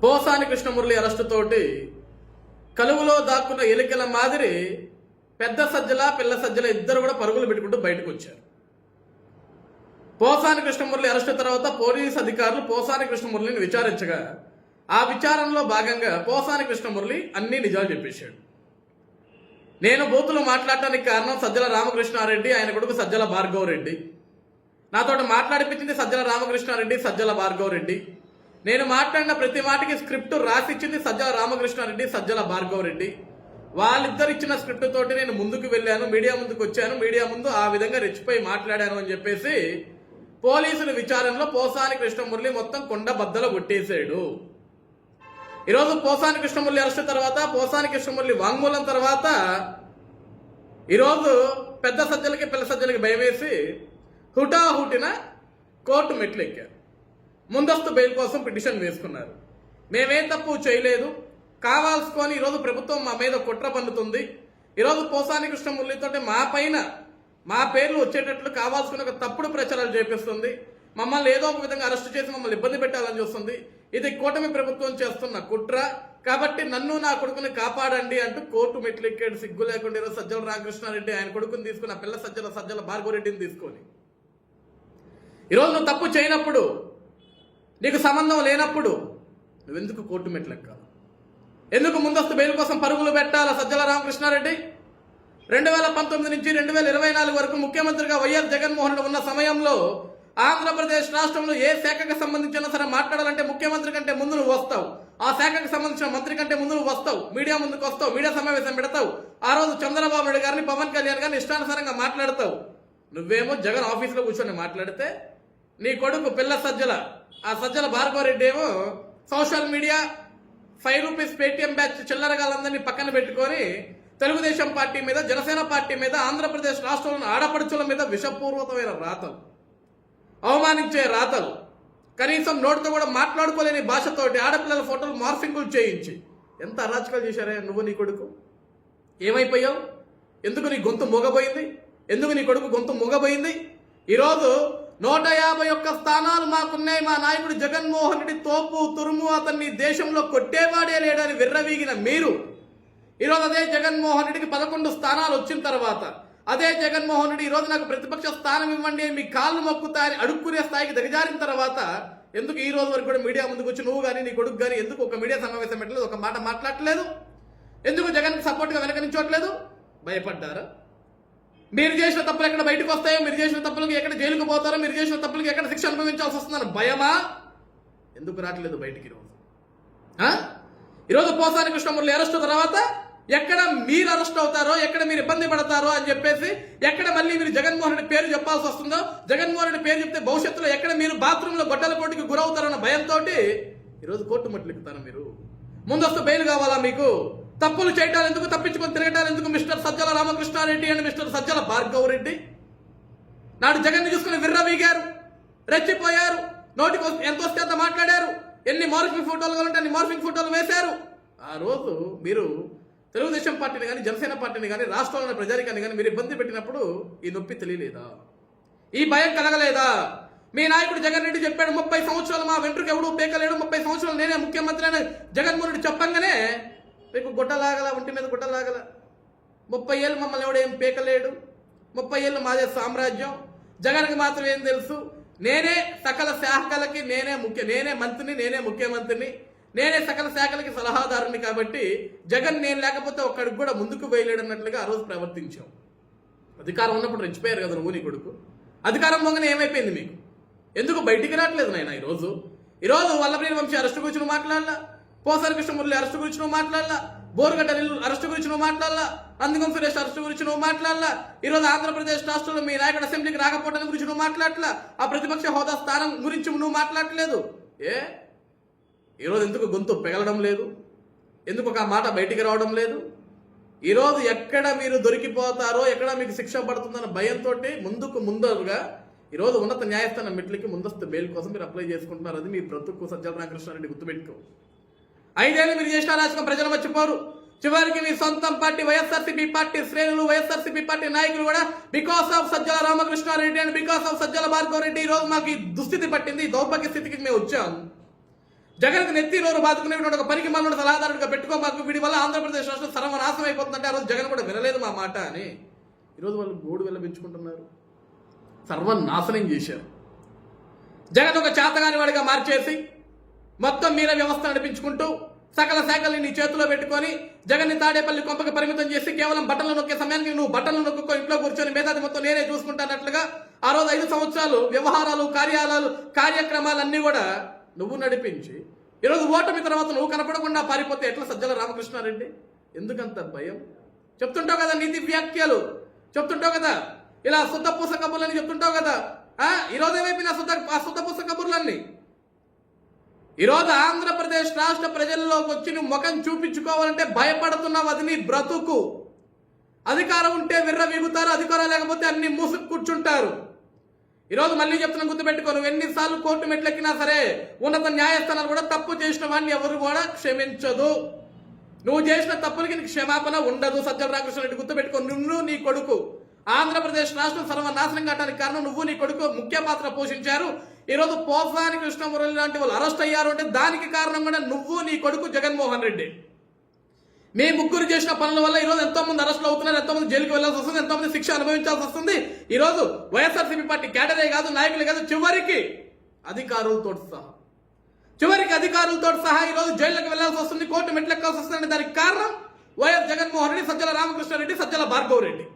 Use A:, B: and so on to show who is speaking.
A: Posani Krishna Murali arrest తోటి కలుగులో దాక్కున్న ఎలికల మాదిరి పెద్ద సజ్జల పిల్ల సజ్జల ఇద్దరు కూడా పరుగులు పెట్టుకుంటూ బయటకు వచ్చారు. పోసాని కృష్ణమురళి అరెస్టు తర్వాత పోలీస్ అధికారులు పోసాని కృష్ణమురళిని విచారించగా ఆ విచారణలో భాగంగా పోసాని కృష్ణమురళి అన్ని నిజాలు చెప్పేశాడు. నేను బూతులు మాట్లాడటానికి కారణం సజ్జల రామకృష్ణారెడ్డి, ఆయన కొడుకు సజ్జల భార్గవరెడ్డి. నాతోటి మాట్లాడిపించింది సజ్జల రామకృష్ణారెడ్డి, సజ్జల భార్గవరెడ్డి. నేను మాట్లాడిన ప్రతి మాటకి స్క్రిప్ట్ రాసిచ్చింది సజ్జల రామకృష్ణారెడ్డి, సజ్జల భార్గవరెడ్డి. వాళ్ళిద్దరు ఇచ్చిన స్క్రిప్ట్ తోటి నేను ముందుకు వెళ్ళాను, మీడియా ముందుకు వచ్చాను, మీడియా ముందు ఆ విధంగా రెచ్చిపోయి మాట్లాడాను అని చెప్పేసి పోలీసుల విచారణలో పోసాని కృష్ణమురళి మొత్తం కొండ బద్దలు కొట్టేశాడు. ఈరోజు పోసాని కృష్ణమురళి అరెస్టు తర్వాత, పోసాని కృష్ణమురళి వాంగ్మూలం తర్వాత ఈరోజు పెద్ద సజ్జలకి పిల్ల సజ్జలకి భయమేసి హుటాహుటిన కోర్టు మెట్లు ఎక్కారు. ముందస్తు బెయిల్ కోసం పిటిషన్ వేసుకున్నారు. మేమేం తప్పు చేయలేదు, కావాల్సుకొని ఈరోజు ప్రభుత్వం మా మీద కుట్ర పన్నుతుంది. ఈరోజు పోసాని కృష్ణమురళితో మా పేర్లు వచ్చేటట్లు కావాల్సుకుని ఒక తప్పుడు ప్రచారాలు చేపిస్తుంది. మమ్మల్ని ఏదో ఒక విధంగా అరెస్టు చేసి మమ్మల్ని ఇబ్బంది పెట్టాలని చూస్తుంది. ఇది కూటమి ప్రభుత్వం చేస్తున్న కుట్ర. కాబట్టి నన్ను నా కొడుకుని కాపాడండి అంటూ కోర్టు మెట్లు ఎక్కాడు. సిగ్గు లేకుండా ఈరోజు సజ్జల రామకృష్ణారెడ్డి ఆయన కొడుకుని తీసుకుని, ఆ పిల్ల సజ్జల భార్గవరెడ్డిని తీసుకొని, ఈరోజు నువ్వు తప్పు చేయనప్పుడు, నీకు సంబంధం లేనప్పుడు నువ్వెందుకు కోర్టు మెట్లు ఎక్కాలి? ఎందుకు ముందస్తు బెయిల్ కోసం పరుగులు పెట్టాలా? సజ్జల రామకృష్ణారెడ్డి 2019 నుంచి 2024 వరకు ముఖ్యమంత్రిగా వైఎస్ జగన్మోహన్ రెడ్డి ఉన్న సమయంలో ఆంధ్రప్రదేశ్ రాష్ట్రంలో ఏ శాఖకు సంబంధించినా సరే మాట్లాడాలంటే ముఖ్యమంత్రి కంటే ముందు నువ్వు వస్తావు, ఆ శాఖకు సంబంధించిన మంత్రి కంటే ముందు నువ్వు వస్తావు, మీడియా ముందుకు వస్తావు, మీడియా సమావేశం పెడతావు. ఆ రోజు చంద్రబాబు నాయుడు గారిని, పవన్ కళ్యాణ్ గారిని ఇష్టానుసారంగా మాట్లాడతావు. నువ్వేమో జగన్ ఆఫీసులో కూర్చొని మాట్లాడితే నీ కొడుకు పిల్ల సజ్జల, ఆ సజ్జల భార్గవరెడ్డి ఏమో social media 5 rupees Paytm batch చిల్లరగాలందరినీ పక్కన పెట్టుకొని తెలుగుదేశం పార్టీ మీద, జనసేన పార్టీ మీద, ఆంధ్రప్రదేశ్ రాష్ట్రంలోని ఆడపడుచుల మీద విషపూర్వకమైన రాతలు, అవమానించే రాతలు, కనీసం నోటితో కూడా మాట్లాడుకోలేని భాషతోటి ఆడపిల్లల ఫోటోలు మార్ఫింగులు చేయించి ఎంత అరాచకాలు చేశారే నువ్వు, నీ కొడుకు. ఏమైపోయావు? ఎందుకు నీ గొంతు మూగబోయింది? ఎందుకు నీ కొడుకు గొంతు మూగబోయింది? ఈరోజు 151 స్థానాలు మాకున్నాయి, మా నాయకుడు జగన్మోహన్ రెడ్డి తోపు తురుము, అతన్ని దేశంలో కొట్టేవాడే లేడని విర్రవీగిన మీరు ఈరోజు అదే జగన్మోహన్ రెడ్డికి 11 స్థానాలు వచ్చిన తర్వాత, అదే జగన్మోహన్ రెడ్డి ఈరోజు నాకు ప్రతిపక్ష స్థానం ఇవ్వండి మీ కాళ్ళు మొక్కుతాయని అడుక్కునే స్థాయికి దిగజారిన తర్వాత ఎందుకు ఈ రోజు వరకు కూడా మీడియా ముందుకు వచ్చి నువ్వు కానీ నీ కొడుకు కానీ ఎందుకు ఒక మీడియా సమావేశం పెట్టలేదు, ఒక మాట మాట్లాడలేదు? ఎందుకు జగన్కి సపోర్ట్గా వెనకనించోట్లేదు? భయపడ్డారా? మీరు చేసిన తప్పులు ఎక్కడ బయటకు వస్తాయో, మీరు చేసిన తప్పులకి ఎక్కడ జైలుకు పోతారో, మీరు చేసిన తప్పులకి ఎక్కడ శిక్ష అనుభవించాల్సి వస్తుందని భయమా? ఎందుకు రావట్లేదు బయటికి ఈరోజు పోసాని కృష్ణమురళి అరెస్టు తర్వాత ఎక్కడ మీరు అరెస్ట్ అవుతారో, ఎక్కడ మీరు ఇబ్బంది పడతారో అని చెప్పేసి, ఎక్కడ మళ్ళీ మీరు జగన్మోహన్ రెడ్డి పేరు చెప్పాల్సి వస్తుందో, జగన్మోహన్ రెడ్డి పేరు చెప్తే భవిష్యత్తులో ఎక్కడ మీరు బాత్రూంలో గొడ్డల పోటీకి గురవుతారన్న భయంతో ఈరోజు కోర్టు మట్లు ఎక్కుతారు. మీరు ముందస్తు బెయిల్ కావాలా మీకు? తప్పులు చేయటాలు ఎందుకు, తప్పించుకొని తిరగటాలు ఎందుకు? Mister Sajjala Ramakrishna Reddy and mister Sajjala Bhargav Reddy నాడు జగన్ని చూసుకుని విర్రవీగారు, రెచ్చిపోయారు, నోటికి ఎంత వస్తే అంత మాట్లాడారు, ఎన్ని మార్ఫింగ్ ఫోటోలు కావాలంటే అన్ని మార్ఫింగ్ ఫోటోలు వేశారు. ఆ రోజు మీరు తెలుగుదేశం పార్టీని కానీ, జనసేన పార్టీని కానీ, రాష్ట్రంలోని ప్రజానికాన్ని కానీ మీరు ఇబ్బంది పెట్టినప్పుడు ఈ నొప్పి తెలియలేదా? ఈ భయం కలగలేదా? మీ నాయకుడు జగన్ రెడ్డి చెప్పాడు 30 సంవత్సరాలు మా వెంట్రుకు ఎవడు పేకలేడు, 30 సంవత్సరాలు నేనే ముఖ్యమంత్రి అని జగన్మోహన్ రెడ్డి చెప్పంగానే మీకు గుడ్డలాగల, ఒంటి మీద గుడ్డలాగల. 30 ఏళ్ళు మమ్మల్ని ఎవడేం పేకలేడు, 30 ఏళ్ళు మాదే సామ్రాజ్యం, జగన్కి మాత్రం ఏం తెలుసు, నేనే సకల శాఖలకి నేనే మంత్రిని, నేనే ముఖ్యమంత్రిని, నేనే సకల శాఖలకి సలహాదారుని, కాబట్టి జగన్ నేను లేకపోతే ఒక్కడికి కూడా ముందుకు వేయలేడు అన్నట్లుగా ఆ రోజు ప్రవర్తించాం. అధికారం ఉన్నప్పుడు రెచ్చిపోయారు కదా నువ్వు నీ కొడుకు. అధికారం పొంగనే ఏమైపోయింది మీకు? ఎందుకు బయటికి రావట్లేదు నాయన? ఈరోజు వల్లభనేని వంశీ అరెస్టు గురించి నువ్వు మాట్లాడాలా, పోసాని కృష్ణమురళి అరెస్టు గురించి నువ్వు మాట్లాడాలా, బోరుగడ్డ అరెస్టు గురించి నువ్వు మాట్లాడాలా, నందిగం సురేష్ అరెస్టు గురించి నువ్వు మాట్లాడాలా, ఈరోజు ఆంధ్రప్రదేశ్ రాష్ట్రంలో మీ నాయకుడు అసెంబ్లీకి రాకపోవడం గురించి నువ్వు మాట్లాడట్లా, ఆ ప్రతిపక్ష హోదా స్థానం గురించి నువ్వు మాట్లాడట్లేదు. ఈరోజు ఎందుకు గొంతు పెగలడం లేదు? ఎందుకు ఒక మాట బయటికి రావడం లేదు? ఈరోజు ఎక్కడ మీరు దొరికిపోతారో, ఎక్కడ మీకు శిక్ష పడుతుందన్న భయంతో ముందుగా ఈరోజు ఉన్నత న్యాయస్థానం మెట్లకి ముందస్తు బెయిల్ కోసం మీరు అప్లై చేసుకుంటున్నారు. అది మీ బ్రతుకు సజ్జల రామకృష్ణారెడ్డి గుర్తుపెట్టుకో. 5 ఏళ్ళు మీరు చేసిన రాజకీయం ప్రజలు మర్చిపోరు. చివరికి మీ సొంతం పార్టీ వైఎస్ఆర్సీపీ పార్టీ శ్రేణులు, వైఎస్ఆర్సీపీ పార్టీ నాయకులు కూడా because of Sajjala Ramakrishna Reddy and because of Sajjala Bhargav Reddy ఈరోజు మాకు ఈ దుస్థితి పట్టింది, ఈ దౌర్భాగ్య స్థితికి మేము వచ్చాం. జగన్కి నెత్తి నోరు బాదుకునేటువంటి ఒక పనికి మనల్ని సలహాదారుడిగా పెట్టుకోమాకు, వీడి వల్ల ఆంధ్రప్రదేశ్ రాష్ట్రం సర్వనాశనం అయిపోతుందంటే ఆ రోజు జగన్ కూడా వినలేదు మా మాట అని ఈరోజు వాళ్ళు గోడు వెళ్ళబెచ్చుకుంటున్నారు. సర్వనాశనం చేశారు. జగన్ ఒక చేతగాని వాడిగా మార్చేసి మొత్తం మీరే వ్యవస్థ నడిపించుకుంటూ సకల శాఖల్ని నీ చేతిలో పెట్టుకొని జగన్ని తాడేపల్లి కొంపకి పరిమితం చేసి కేవలం బట్టలు నొక్కే సమయానికి నువ్వు బట్టలు నొక్కుకో, ఇంట్లో కూర్చొని మిగతాది మొత్తం నేనే చూసుకుంటానట్లుగా ఆ రోజు 5 సంవత్సరాలు వ్యవహారాలు కార్యక్రమాలన్నీ కూడా నువ్వు నడిపించి ఈరోజు ఓటమి తర్వాత నువ్వు కనపడకుండా పారిపోతే ఎట్లా సజ్జల రామకృష్ణారెడ్డి? ఎందుకంత భయం? చెప్తుంటావు కదా నీతి వ్యాఖ్యలు, చెప్తుంటావు కదా ఇలా శుద్ధపూస కబుర్లని చెప్తుంటావు కదా. ఈరోజు ఏమైపోయినా శుద్ధపూస కబుర్లన్నీ ఈరోజు ఆంధ్రప్రదేశ్ రాష్ట్ర ప్రజల్లోకి వచ్చి నువ్వు ముఖం చూపించుకోవాలంటే భయపడుతున్నావు. అది నీ బ్రతుకు. అధికారం ఉంటే విర్ర వీగుతారు, అధికారం లేకపోతే అన్ని మూసుకు కూర్చుంటారు. ఈరోజు మళ్ళీ చెప్తున్నా, గుర్తుపెట్టుకో, నువ్వు ఎన్నిసార్లు కోర్టు మెట్లెక్కినా సరే ఉన్నత న్యాయస్థానాలు కూడా తప్పు చేసిన వాడిని ఎవరు కూడా క్షమించదు. నువ్వు చేసిన తప్పులకి నీకు క్షమాపణ ఉండదు. సజ్జల రామకృష్ణారెడ్డి గుర్తుపెట్టుకో, నువ్వు నీ కొడుకు ఆంధ్రప్రదేశ్ రాష్ట్రం సర్వనాశనం కావడానికి కారణం నువ్వు నీ కొడుకు ముఖ్య పాత్ర పోషించారు. ఈరోజు పోసాని కృష్ణమురళి లాంటి వాళ్ళు అరెస్ట్ అయ్యారు అంటే దానికి కారణం కూడా నువ్వు నీ కొడుకు జగన్మోహన్ రెడ్డి. మీ ముగ్గురు చేసిన పనుల వల్ల ఈరోజు ఎంతో మంది అరెస్టులు అవుతున్నారు, ఎంతో మంది జైలుకి వెళ్లాల్సి వస్తుంది, ఎంతో మంది శిక్ష అనుభవించాల్సి వస్తుంది. ఈరోజు వైఎస్ఆర్సీపీ పార్టీ క్యాడరే కాదు, నాయకులే కాదు, చివరికి అధికారులతో సహా ఈరోజు జైలుకి వెళ్లాల్సి వస్తుంది, కోర్టు మెట్లెక్కాల్సి వస్తుంది. దానికి కారణం వైఎస్ జగన్మోహన్ రెడ్డి, సజ్జల రామకృష్ణారెడ్డి, సజ్జల భార్గవ్ రెడ్డి.